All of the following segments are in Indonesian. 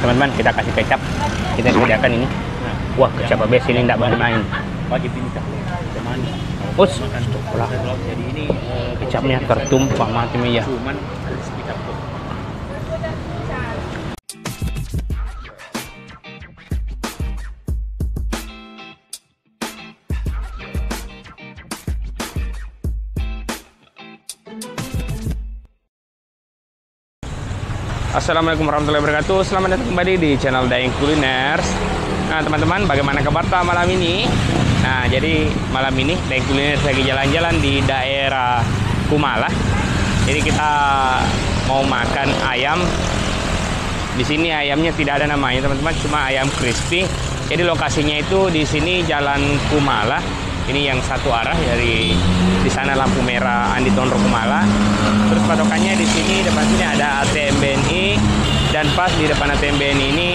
teman-teman, kita kasih kecap. Kita sediakan ini. Wah, kecap abis ini tidak main-main. Wajib ini kah? Manis. Us, Jadi ini kecapnya tertumpah mati ya. cuman crispy kapok. Assalamualaikum warahmatullahi wabarakatuh. Selamat datang kembali di channel Daeng Kuliners. Nah teman-teman, bagaimana kabar malam ini? Nah jadi malam ini Daeng Kuliners lagi jalan-jalan di daerah Kumala. Jadi kita mau makan ayam. Di sini ayamnya tidak ada namanya teman-teman, cuma ayam crispy. Jadi lokasinya itu di sini Jalan Kumala. Ini yang satu arah dari di sana lampu merah Andi Tondro Kumala. Terus patokannya di sini depan sini ada ATM BNI dan pas di depan ATM BNI ini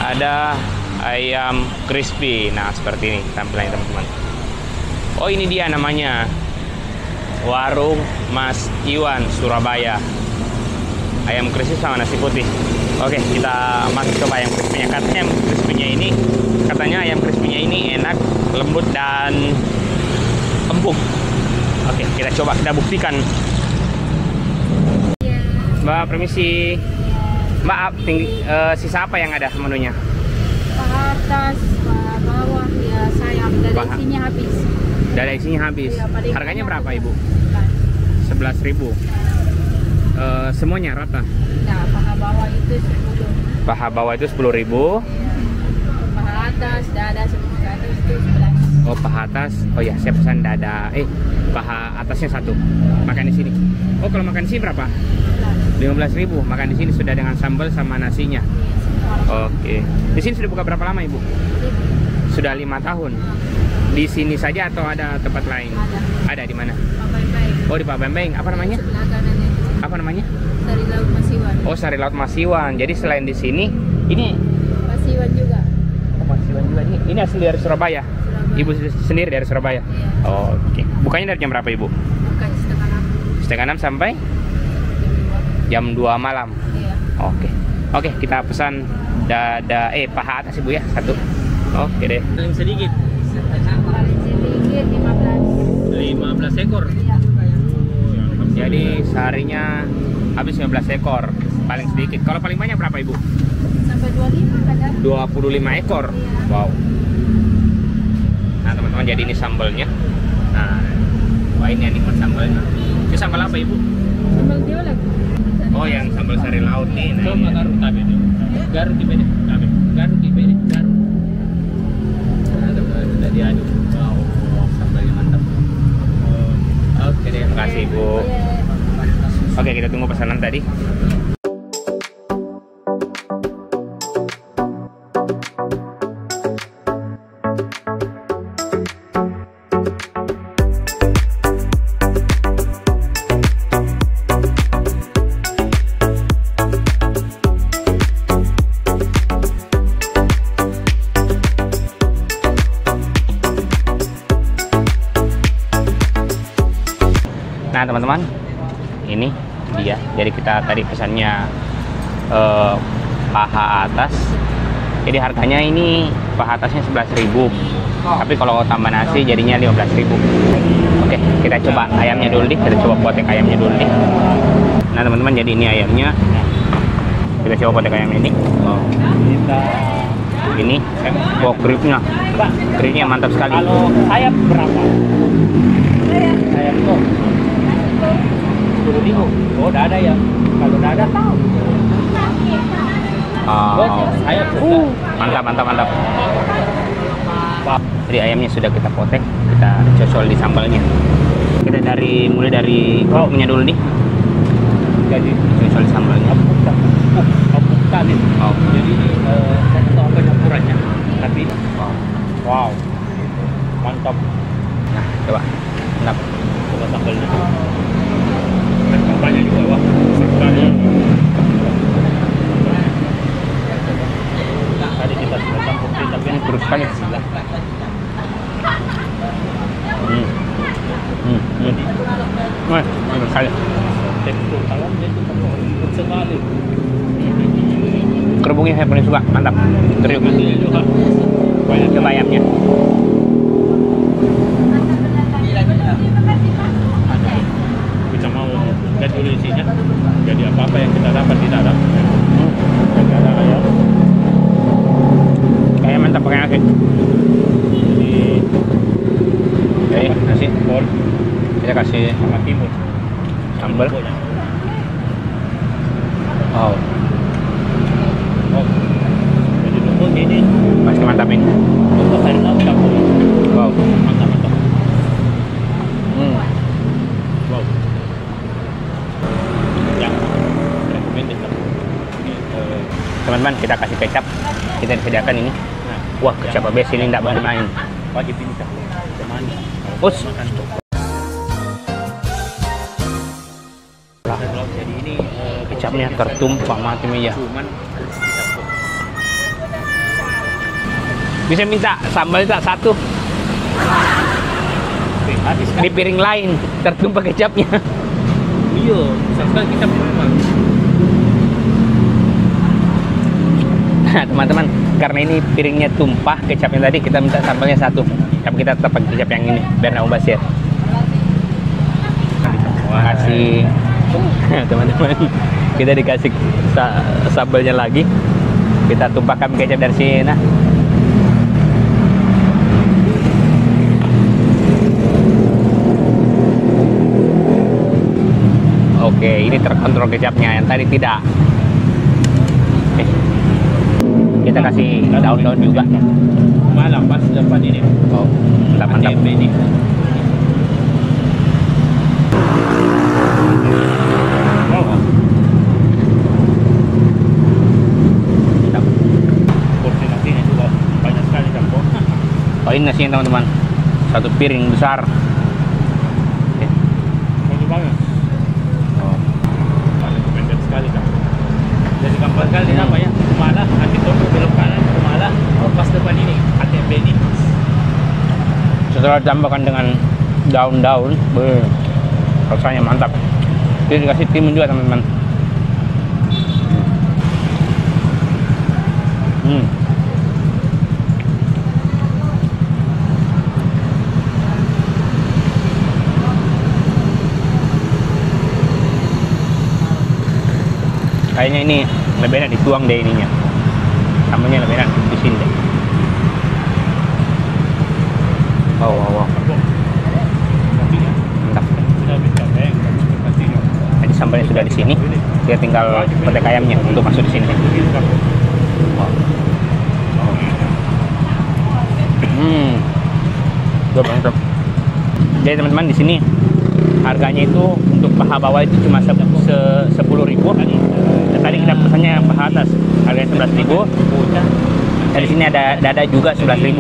ada ayam crispy. Nah, seperti ini tampilannya teman-teman. Oh, ini dia namanya. Warung Mas Iwan Surabaya. Ayam crispy sama nasi putih. Oke, kita masuk coba ayam crispy-nya. Katanya ayam crispy-nya ini enak, lembut dan empuk. Oke, kita coba, kita buktikan. Mbak, permisi. Mbak, sisa apa yang ada menunya? Paha atas, paha bawah, ya sayap. Dari isinya habis. Dari isinya habis. Ya, harganya berapa, Ibu? 11.000. Semuanya rata? Nah, paha bawah itu 10. Paha bawah itu 10.000. Paha atas, dada semua ke atas itu 11. Oh, paha atas. Oh ya, saya pesan dada. Paha atasnya 1. Makan di sini. Oh, kalau makan di sini berapa? 15.000. Makan di sini sudah dengan sambal sama nasinya. Oke. Di sini sudah buka berapa lama, Ibu? Sudah 5 tahun. Di sini saja atau ada tempat lain? Ada di mana? Pak Bembeng. Oh, di Pak Bembeng. Apa namanya? Sebelah kanan itu. Apa namanya? Sari Laut Masiwan. Oh, Sari Laut Masiwan. Jadi selain di sini, ini Masiwan juga. oh, Masiwan juga. Ini asli dari Surabaya. Ibu sendiri dari Surabaya. Iya. Oh, oke. Bukanya dari jam berapa, Ibu? Bukan setengah 6. Setengah 6 sampai jam 2 malam. Iya. Oke. Oke, kita pesan dada paha atas Ibu ya, 1. Oke deh. Paling sedikit Paling sedikit 15. 15 ekor. Iya. Jadi seharinya habis 15 ekor. Paling sedikit. Kalau paling banyak berapa, Ibu? Sampai 25 kadang. 25 ekor. Iya. Wow. Nah, teman-teman, jadi ini sambalnya. Nah, wah ini yang nikmat sambalnya. Ini sambal apa, Ibu? Sambal diolah. Oh, yang sambal sari laut nih. Nah, Coba garut tabe itu. Garut di bede. Tabe. Garut di bede. Garut. Sudah diaduk. Wow. Sambalnya mantap. Oke deh, terima kasih, Ibu. Oke, kita tunggu pesanan tadi. Nah teman-teman, ini dia. Jadi kita tadi pesannya paha atas. Jadi harganya ini paha atasnya 11.000. Tapi kalau tambah nasi jadinya 15.000. Oke, kita coba ayamnya dulu nih. Kita coba potek ayamnya dulu nih. Nah teman-teman, jadi ini ayamnya. Kita coba potek ayam ini. Ini, gripnya mantap sekali. Kalau ayam berapa? Ayam kok 10.000. Oh, udah ada ya. Kalau udah ada tahu. Ayam Mantap. Jadi ayamnya sudah kita potek, kita cocol di sambalnya. Kita mulai dari kerupuknya dulu nih. Jadi Cocol di sambalnya. bukan itu. Jadi ini saya tahu apa campurannya. Tapi wow. Mantap. Nah, coba. Mantap. Coba sambalnya. Dan sambalnya juga wah. Sekali. Tadi kita sudah campur tapi Ini terus sekali. Wah, terus sekali. tekstur dalamnya itu lembut sekali. Kerupuk tepungnya saya paling suka, mantap. Teriuk Nantinya juga banyak ke ayamnya. kita mau lihat dulu isinya. Jadi apa-apa yang kita dapat di dalam. Jadi ada ayam. Kayak mantap pakai nasi. Jadi Nasi. kol Kita kasih sama timun. sambal. Pokoknya. Wow, Oh. Jadi nunggu ini pasti mantap ini. untuk hari lalu campur. Wow. Mantap mantap. Hmm. Wow. Yang recommended lah. Ini, Teman-teman, kita kasih kecap. Kita disediakan ini. nah, Wah, kecap habis ini tidak main-main. wajib ini kak. Teman. Us. Makan tuh. Jadi ini Kecapnya tertumpah mati meja. cuman dicampur. Bisa minta sambal tak satu Habis kan? di piring lain tertumpah kecapnya. Iya, misalkan kita memang Nah, teman-teman, karena ini piringnya tumpah kecapnya tadi, kita minta sambalnya satu. Tapi kita tetap pakai kecap yang ini biar nggak mubazir. Terima kasih. Teman-teman, kita dikasih sambalnya lagi. Kita tumpahkan kecap dari sini. Nah. Oke, ini terkontrol kecapnya, yang tadi tidak. Kita kasih daun-daun juga. malam pas depan ini. Oh, mantap. Tempe ini. Oh, Mantap. porsi nasinya juga banyak sekali campur. Oh, ini nasinya teman-teman. Satu piring besar. Oke. Bagus banget. Oh. Recommended sekali kan. Jadi gampang sekali apa ya? Malah nanti tunggu belok kanan malah pas depan ini ATMB ini. Setelah ditambahkan dengan daun-daun, rasanya mantap. Jadi dikasih timun juga teman-teman. Kayaknya ini lebih enak dituang deh ininya. Sambalnya lebih enak di sini deh. Wow. Nantinya Mantap. sudah bisa beng pastinya. Jadi sambalnya sudah di sini. Dia tinggal petek ayamnya untuk masuk di sini. Begitu kan. Mantap. Jadi teman-teman, di sini harganya itu untuk paha bawah itu cuma 10.000. Dan tadi kita pesannya yang paha atas harganya 11.000. Dan di sini ada dada juga 11.000.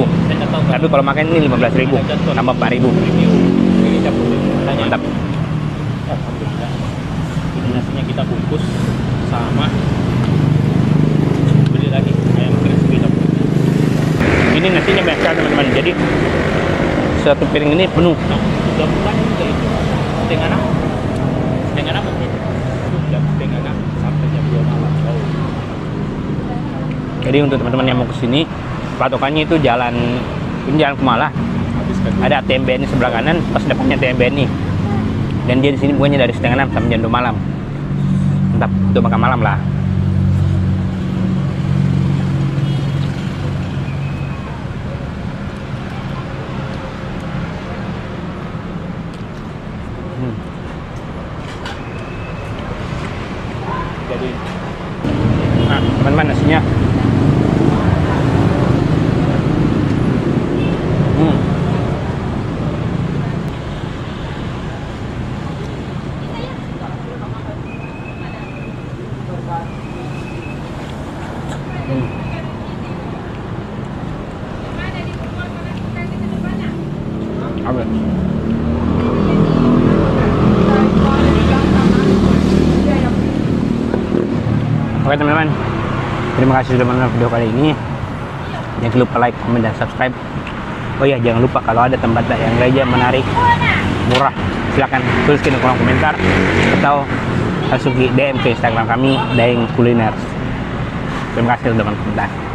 Tapi kalau makan ini 15.000 tambah 4.000. Mantap. Alhamdulillah. Ini nasinya kita bungkus sama beli lagi ayam crispy dong. Ini nasinya banyak sekali teman-teman. Jadi satu piring ini penuh. Nah, sudah bukan juga itu setengah enam mungkin jam setengah enam sampai jam 2 malam. Jadi untuk teman-teman yang mau ke sini, patokannya itu jalan Kumala. Habiskan Ada ATM BNI sebelah kanan, pas depannya ATM BNI. Dan dia di sini bukannya dari setengah 6 sampai jam 2 malam. Mantap, untuk makan malam lah. jadi Nah, teman-teman, nasinya. Apa? Oke teman-teman, terima kasih sudah menonton video kali ini. Jangan lupa like, komen, dan subscribe. Oh iya, jangan lupa kalau ada tempat yang lainnya menarik, murah, silahkan tuliskan di kolom komentar atau langsung di DM ke Instagram kami, Daeng Kuliners. Terima kasih teman-teman.